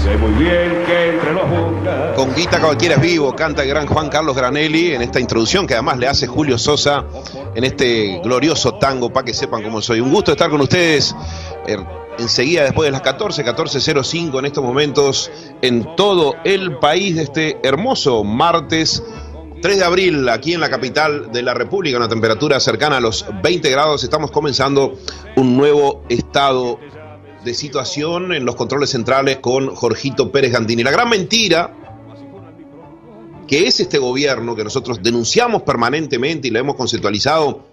Sé muy bien que entre los buscas. Con Guita cualquiera es vivo, canta el gran Juan Carlos Granelli en esta introducción que además le hace Julio Sosa en este glorioso tango, para que sepan cómo soy. Un gusto estar con ustedes enseguida después de las 14:05 en estos momentos en todo el país de este hermoso martes 3 de abril, aquí en la capital de la República, una temperatura cercana a los 20 grados. Estamos comenzando un nuevo estado de situación en los controles centrales con Jorgito Pérez Gandini. La gran mentira que es este gobierno que nosotros denunciamos permanentemente y lo hemos conceptualizado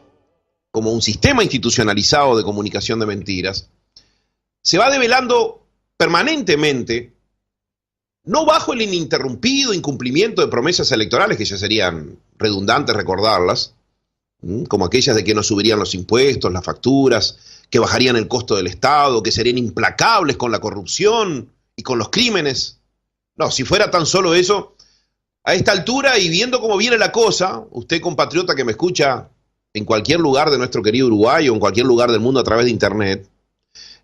como un sistema institucionalizado de comunicación de mentiras, se va develando permanentemente, no bajo el ininterrumpido incumplimiento de promesas electorales, que ya serían redundantes recordarlas, como aquellas de que no subirían los impuestos, las facturas, que bajarían el costo del Estado, que serían implacables con la corrupción y con los crímenes. No, si fuera tan solo eso, a esta altura y viendo cómo viene la cosa, usted compatriota que me escucha en cualquier lugar de nuestro querido Uruguay o en cualquier lugar del mundo a través de internet,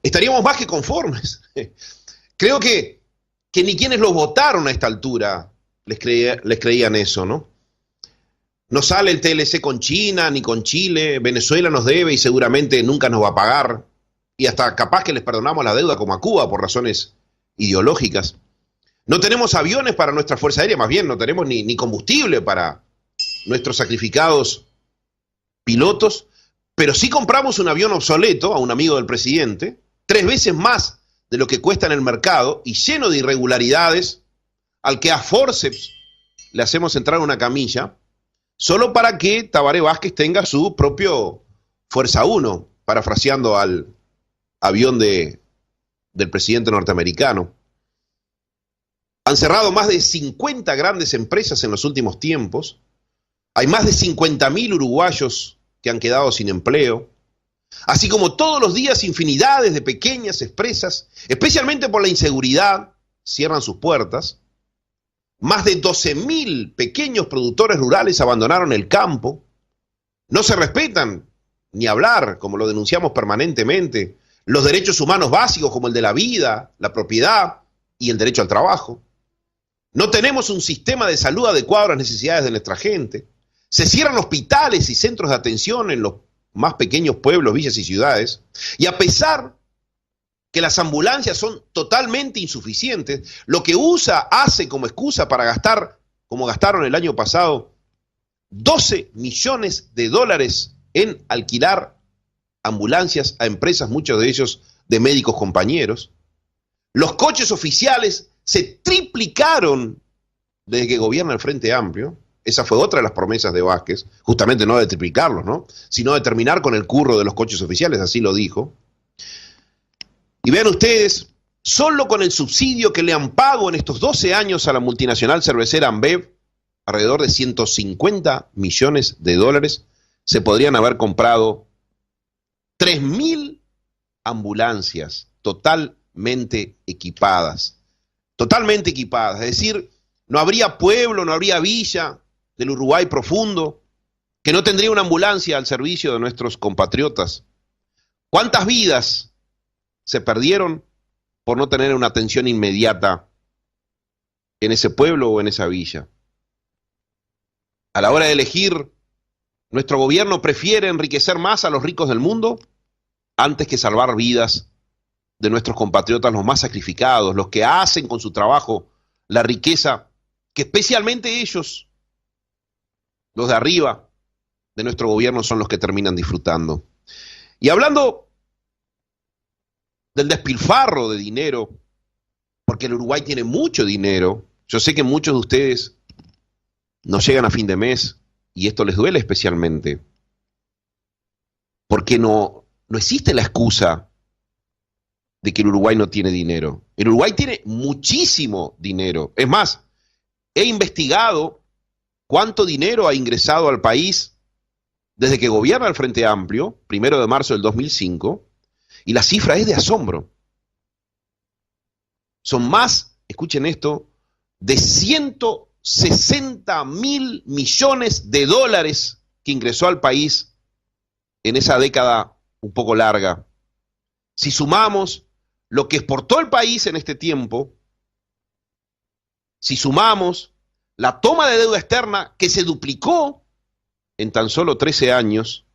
estaríamos más que conformes. Creo que ni quienes los votaron a esta altura les creían eso, ¿no? No sale el TLC con China ni con Chile, Venezuela nos debe y seguramente nunca nos va a pagar, y hasta capaz que les perdonamos la deuda como a Cuba por razones ideológicas. No tenemos aviones para nuestra Fuerza Aérea, más bien no tenemos ni combustible para nuestros sacrificados pilotos, pero sí compramos un avión obsoleto a un amigo del presidente, 3 veces más de lo que cuesta en el mercado y lleno de irregularidades, al que a forceps le hacemos entrar una camilla, solo para que Tabaré Vázquez tenga su propio Fuerza 1, parafraseando al avión del presidente norteamericano. Han cerrado más de 50 grandes empresas en los últimos tiempos. Hay más de 50.000 uruguayos que han quedado sin empleo. Así como todos los días infinidades de pequeñas empresas, especialmente por la inseguridad, cierran sus puertas. Más de 12.000 pequeños productores rurales abandonaron el campo. No se respetan, ni hablar, como lo denunciamos permanentemente, los derechos humanos básicos como el de la vida, la propiedad y el derecho al trabajo. No tenemos un sistema de salud adecuado a las necesidades de nuestra gente. Se cierran hospitales y centros de atención en los más pequeños pueblos, villas y ciudades. Y a pesar que las ambulancias son totalmente insuficientes, lo que hace como excusa para gastar, como gastaron el año pasado, 12 millones de dólares en alquilar ambulancias a empresas, muchos de ellos de médicos compañeros. Los coches oficiales se triplicaron desde que gobierna el Frente Amplio. Esa fue otra de las promesas de Vázquez, justamente no de triplicarlos, ¿no?, sino de terminar con el curro de los coches oficiales, así lo dijo. Y vean ustedes, solo con el subsidio que le han pagado en estos 12 años a la multinacional cervecera Ambev, alrededor de 150 millones de dólares, se podrían haber comprado 3.000 ambulancias totalmente equipadas. Totalmente equipadas, es decir, no habría pueblo, no habría villa del Uruguay profundo que no tendría una ambulancia al servicio de nuestros compatriotas. ¿Cuántas vidas se perdieron por no tener una atención inmediata en ese pueblo o en esa villa? A la hora de elegir, nuestro gobierno prefiere enriquecer más a los ricos del mundo antes que salvar vidas de nuestros compatriotas los más sacrificados, los que hacen con su trabajo la riqueza que especialmente ellos, los de arriba de nuestro gobierno, son los que terminan disfrutando. Y hablando del despilfarro de dinero, porque el Uruguay tiene mucho dinero, yo sé que muchos de ustedes no llegan a fin de mes y esto les duele especialmente, porque no existe la excusa de que el Uruguay no tiene dinero. El Uruguay tiene muchísimo dinero. Es más, he investigado cuánto dinero ha ingresado al país desde que gobierna el Frente Amplio, 1 de marzo del 2005, y la cifra es de asombro. Son más, escuchen esto, de 160.000 millones de dólares que ingresó al país en esa década un poco larga. Si sumamos lo que exportó el país en este tiempo, Si sumamos la toma de deuda externa que se duplicó en tan solo 13 años,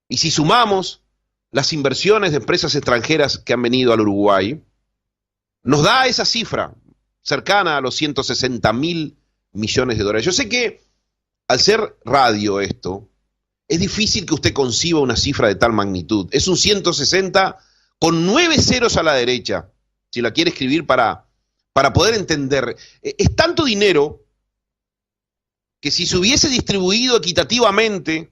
y si sumamos las inversiones de empresas extranjeras que han venido al Uruguay, nos da esa cifra cercana a los 160.000 millones de dólares. Yo sé que al ser radio esto, es difícil que usted conciba una cifra de tal magnitud. Es un 160 con 9 ceros a la derecha, si la quiere escribir para poder entender. Es tanto dinero que si se hubiese distribuido equitativamente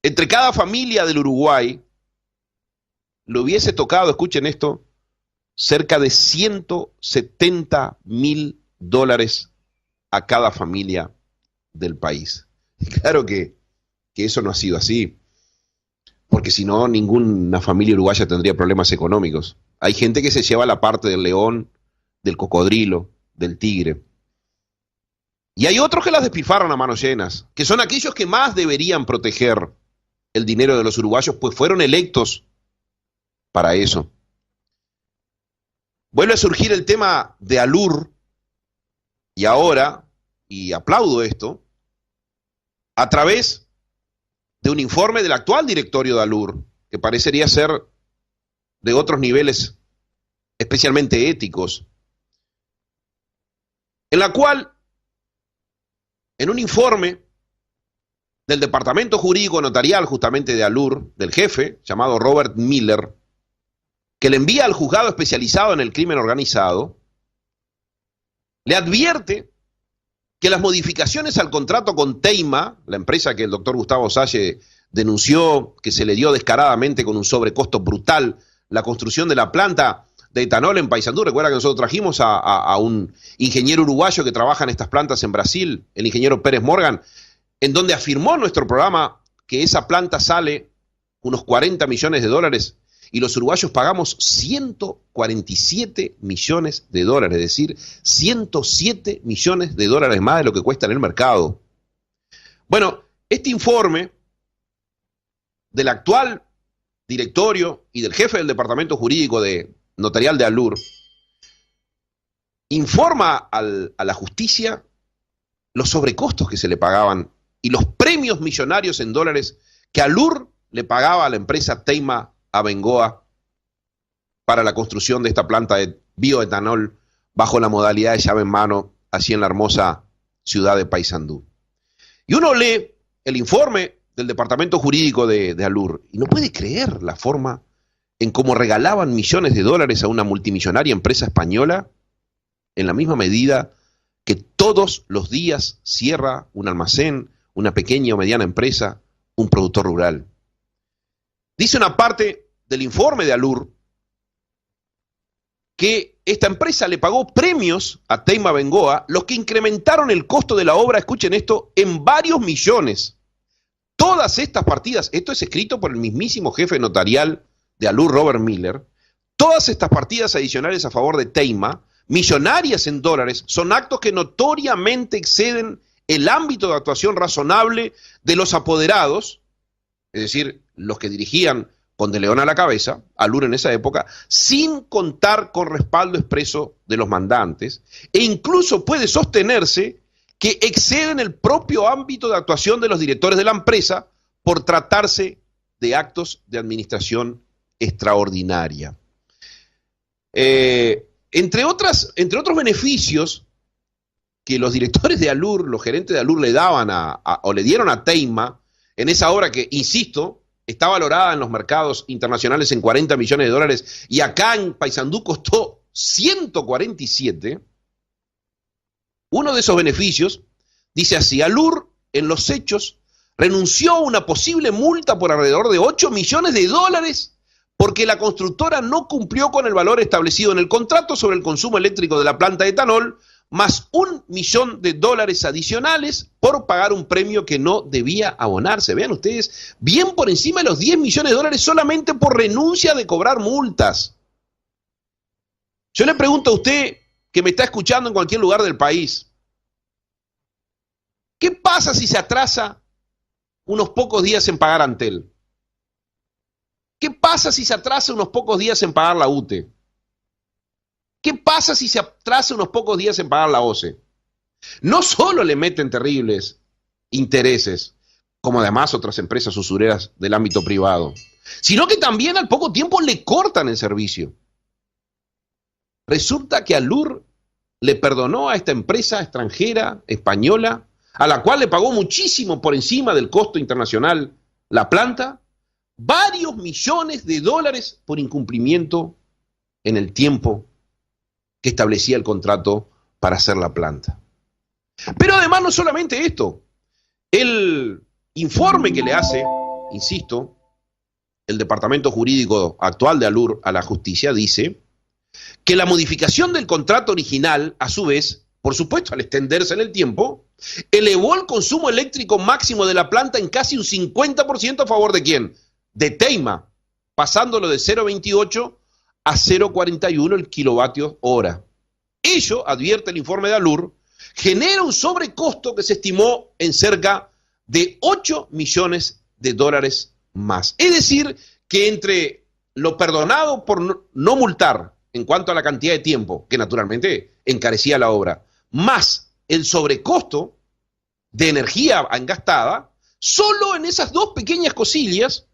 entre cada familia del Uruguay, le hubiese tocado, escuchen esto, cerca de 170.000 dólares a cada familia del país. Y claro que eso no ha sido así, porque si no, ninguna familia uruguaya tendría problemas económicos. Hay gente que se lleva la parte del león, del cocodrilo, del tigre. Y hay otros que las despilfarran a manos llenas, que son aquellos que más deberían proteger el dinero de los uruguayos, pues fueron electos para eso. Vuelve a surgir el tema de ALUR, y ahora, y aplaudo esto, a través de un informe del actual directorio de ALUR, que parecería ser de otros niveles especialmente éticos, en la cual, en un informe del Departamento Jurídico Notarial, justamente de ALUR, del jefe, llamado Robert Miller, que le envía al juzgado especializado en el crimen organizado, le advierte que las modificaciones al contrato con Teima, la empresa que el doctor Gustavo Salle denunció que se le dio descaradamente con un sobrecosto brutal la construcción de la planta de etanol en Paysandú. Recuerda que nosotros trajimos a un ingeniero uruguayo que trabaja en estas plantas en Brasil, el ingeniero Pérez Morgan, en donde afirmó nuestro programa que esa planta sale unos 40 millones de dólares y los uruguayos pagamos 147 millones de dólares, es decir, 107 millones de dólares más de lo que cuesta en el mercado. Bueno, este informe del actual directorio y del jefe del departamento jurídico notarial de ALUR informa a la justicia los sobrecostos que se le pagaban y los premios millonarios en dólares que ALUR le pagaba a la empresa Teima Abengoa para la construcción de esta planta de bioetanol bajo la modalidad de llave en mano, así en la hermosa ciudad de Paysandú. Y uno lee el informe del departamento jurídico de ALUR y no puede creer la forma en cómo regalaban millones de dólares a una multimillonaria empresa española en la misma medida que todos los días cierra un almacén, una pequeña o mediana empresa, un productor rural. Dice una parte del informe de ALUR que esta empresa le pagó premios a Teima Abengoa, los que incrementaron el costo de la obra, escuchen esto, en varios millones. Todas estas partidas, esto es escrito por el mismísimo jefe notarial de ALUR, Robert Miller, todas estas partidas adicionales a favor de Teima, millonarias en dólares, son actos que notoriamente exceden el ámbito de actuación razonable de los apoderados, es decir, los que dirigían con De León a la cabeza, ALUR en esa época, sin contar con respaldo expreso de los mandantes, e incluso puede sostenerse que exceden el propio ámbito de actuación de los directores de la empresa por tratarse de actos de administración extraordinaria. Entre otros beneficios que los directores de ALUR, los gerentes de ALUR le daban o le dieron a Teima en esa obra que, insisto, está valorada en los mercados internacionales en 40 millones de dólares y acá en Paysandú costó 147. Uno de esos beneficios dice así: ALUR en los hechos renunció a una posible multa por alrededor de 8 millones de dólares porque la constructora no cumplió con el valor establecido en el contrato sobre el consumo eléctrico de la planta de etanol, más $1 millón adicionales por pagar un premio que no debía abonarse. Vean ustedes, bien por encima de los 10 millones de dólares solamente por renuncia de cobrar multas. Yo le pregunto a usted que me está escuchando en cualquier lugar del país, ¿qué pasa si se atrasa unos pocos días en pagar Antel? ¿Qué pasa si se atrasa unos pocos días en pagar la UTE? ¿Qué pasa si se atrasa unos pocos días en pagar la OCE? No solo le meten terribles intereses, como además otras empresas usureras del ámbito privado, sino que también al poco tiempo le cortan el servicio. Resulta que Alur le perdonó a esta empresa extranjera, española, a la cual le pagó muchísimo por encima del costo internacional la planta, varios millones de dólares por incumplimiento en el tiempo que establecía el contrato para hacer la planta. Pero además no solamente esto, el informe que le hace, insisto, el departamento jurídico actual de Alur a la justicia dice que la modificación del contrato original, a su vez, por supuesto al extenderse en el tiempo, elevó el consumo eléctrico máximo de la planta en casi un 50% a favor de ¿quién? De Teima, pasándolo de 0,28 a 0,41 el kilovatio hora. Ello, advierte el informe de Alur, genera un sobrecosto que se estimó en cerca de 8 millones de dólares más. Es decir, que entre lo perdonado por no multar en cuanto a la cantidad de tiempo, que naturalmente encarecía la obra, más el sobrecosto de energía gastada, solo en esas dos pequeñas cosillas,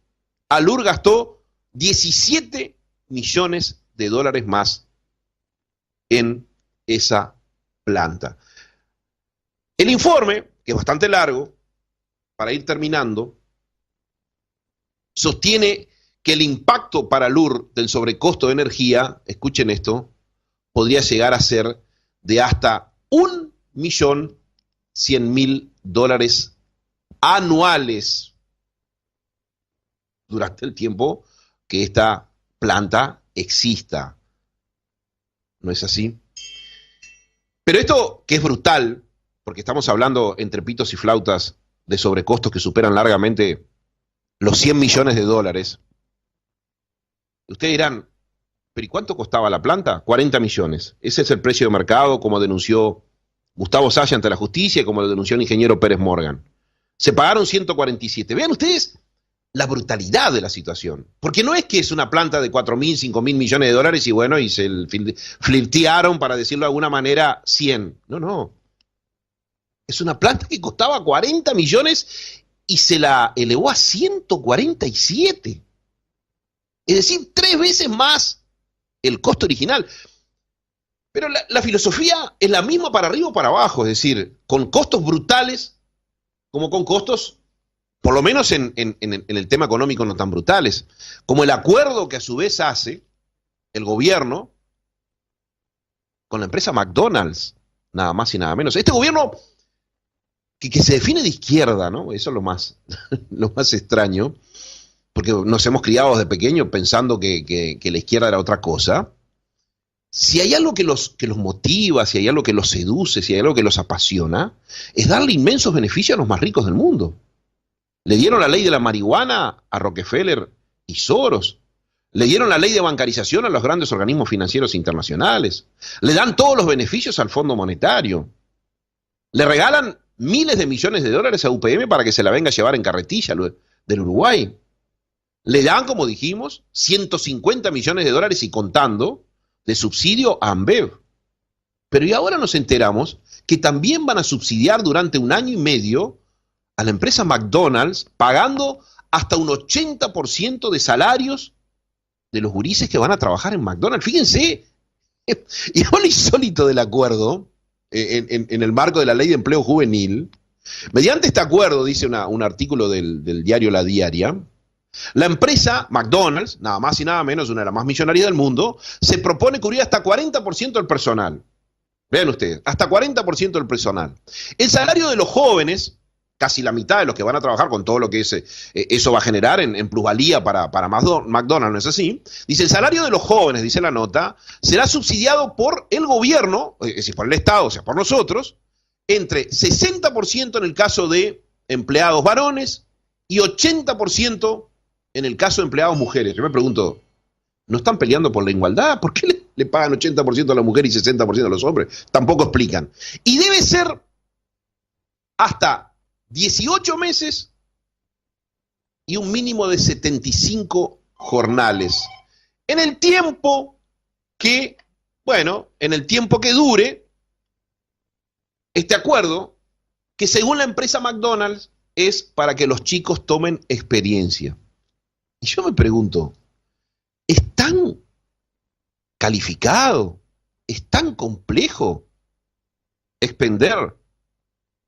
Alur gastó 17 millones de dólares más en esa planta. El informe, que es bastante largo, para ir terminando, sostiene que el impacto para Alur del sobrecosto de energía, escuchen esto, podría llegar a ser de hasta 1.100.000 dólares anuales durante el tiempo que esta planta exista. ¿No es así? Pero esto, que es brutal, porque estamos hablando entre pitos y flautas de sobrecostos que superan largamente los 100 millones de dólares. Ustedes dirán, ¿pero y cuánto costaba la planta? 40 millones. Ese es el precio de mercado, como denunció Gustavo Saya ante la justicia y como lo denunció el ingeniero Pérez Morgan. Se pagaron 147. Vean ustedes la brutalidad de la situación. Porque no es que es una planta de 4.000, 5.000 millones de dólares y bueno, y se flirtearon, para decirlo de alguna manera, 100. No, no. Es una planta que costaba 40 millones y se la elevó a 147. Es decir, 3 veces más el costo original. Pero la filosofía es la misma para arriba o para abajo, es decir, con costos brutales como con costos, por lo menos en el tema económico, no tan brutales, como el acuerdo que a su vez hace el gobierno con la empresa McDonald's, nada más y nada menos. Este gobierno que se define de izquierda, ¿no? Eso es lo más extraño, porque nos hemos criado desde pequeños pensando que la izquierda era otra cosa. Si hay algo que los motiva, si hay algo que los seduce, si hay algo que los apasiona, es darle inmensos beneficios a los más ricos del mundo. Le dieron la ley de la marihuana a Rockefeller y Soros. Le dieron la ley de bancarización a los grandes organismos financieros internacionales. Le dan todos los beneficios al Fondo Monetario. Le regalan miles de millones de dólares a UPM para que se la venga a llevar en carretilla del Uruguay. Le dan, como dijimos, 150 millones de dólares y contando de subsidio a Ambev. Pero y ahora nos enteramos que también van a subsidiar durante 1 año y medio a la empresa McDonald's, pagando hasta un 80% de salarios de los gurises que van a trabajar en McDonald's. Fíjense, y lo insólito del acuerdo, en el marco de la ley de empleo juvenil, mediante este acuerdo, dice un artículo del diario La Diaria, la empresa McDonald's, nada más y nada menos, una de las más millonarias del mundo, se propone cubrir hasta 40% del personal. Vean ustedes, hasta 40% del personal. El salario de los jóvenes, casi la mitad de los que van a trabajar con todo lo que eso va a generar en plusvalía para McDonald's, ¿no es así? Dice, el salario de los jóvenes, dice la nota, será subsidiado por el gobierno, es decir, por el Estado, o sea, por nosotros, entre 60% en el caso de empleados varones y 80% en el caso de empleados mujeres. Yo me pregunto, ¿no están peleando por la igualdad? ¿Por qué le pagan 80% a la mujer y 60% a los hombres? Tampoco explican. Y debe ser hasta 18 meses y un mínimo de 75 jornales. En el tiempo que Bueno, en el tiempo que dure este acuerdo, que según la empresa McDonald's es para que los chicos tomen experiencia. Y yo me pregunto, ¿es tan calificado, es tan complejo expender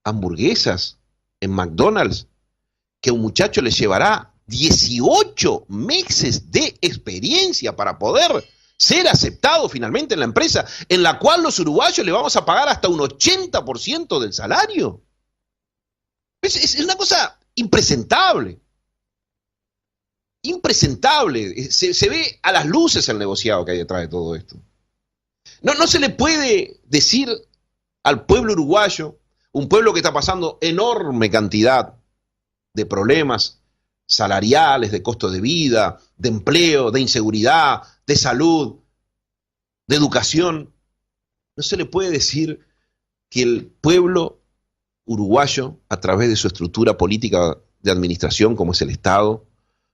hamburguesas en McDonald's que a un muchacho le llevará 18 meses de experiencia para poder ser aceptado finalmente en la empresa, en la cual los uruguayos le vamos a pagar hasta un 80% del salario? Es una cosa impresentable. Impresentable. Se ve a las luces el negociado que hay detrás de todo esto. No se le puede decir al pueblo uruguayo, un pueblo que está pasando enorme cantidad de problemas salariales, de costo de vida, de empleo, de inseguridad, de salud, de educación. No se le puede decir que el pueblo uruguayo, a través de su estructura política de administración, como es el Estado,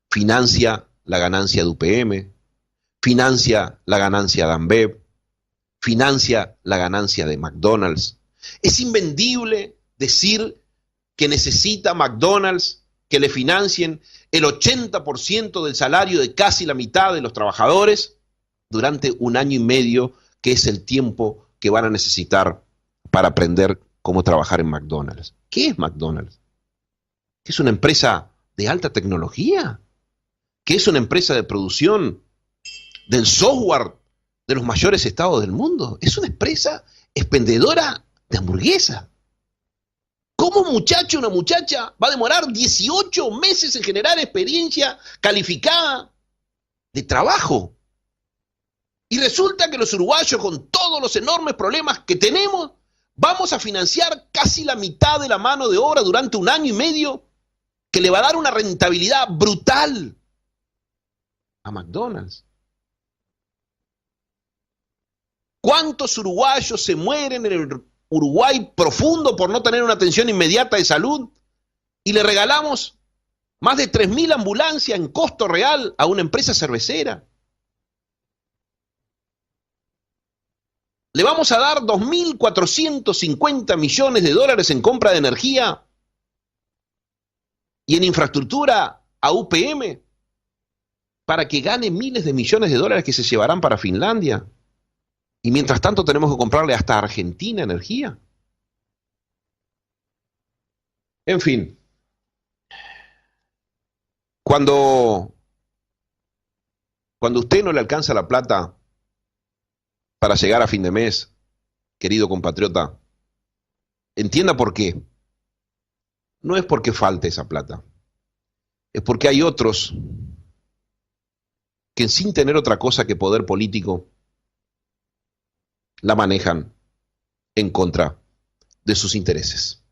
financia la ganancia de UPM, financia la ganancia de Ambev, financia la ganancia de McDonald's. Es invendible decir que necesita McDonald's que le financien el 80% del salario de casi la mitad de los trabajadores durante un año y medio, que es el tiempo que van a necesitar para aprender cómo trabajar en McDonald's. ¿Qué es McDonald's? ¿Que es una empresa de alta tecnología? ¿Que es una empresa de producción del software de los mayores estados del mundo? Es una empresa expendedora de hamburguesa. ¿Cómo un muchacho o una muchacha va a demorar 18 meses en generar experiencia calificada de trabajo? Y resulta que los uruguayos, con todos los enormes problemas que tenemos, vamos a financiar casi la mitad de la mano de obra durante un año y medio, que le va a dar una rentabilidad brutal a McDonald's. ¿Cuántos uruguayos se mueren en el Uruguay profundo por no tener una atención inmediata de salud? Y le regalamos más de 3.000 ambulancias en costo real a una empresa cervecera. Le vamos a dar 2.450 millones de dólares en compra de energía y en infraestructura a UPM para que gane miles de millones de dólares que se llevarán para Finlandia. Y mientras tanto tenemos que comprarle hasta a Argentina energía. En fin, cuando usted no le alcanza la plata para llegar a fin de mes, querido compatriota, entienda por qué. No es porque falte esa plata, es porque hay otros que sin tener otra cosa que poder político, la manejan en contra de sus intereses.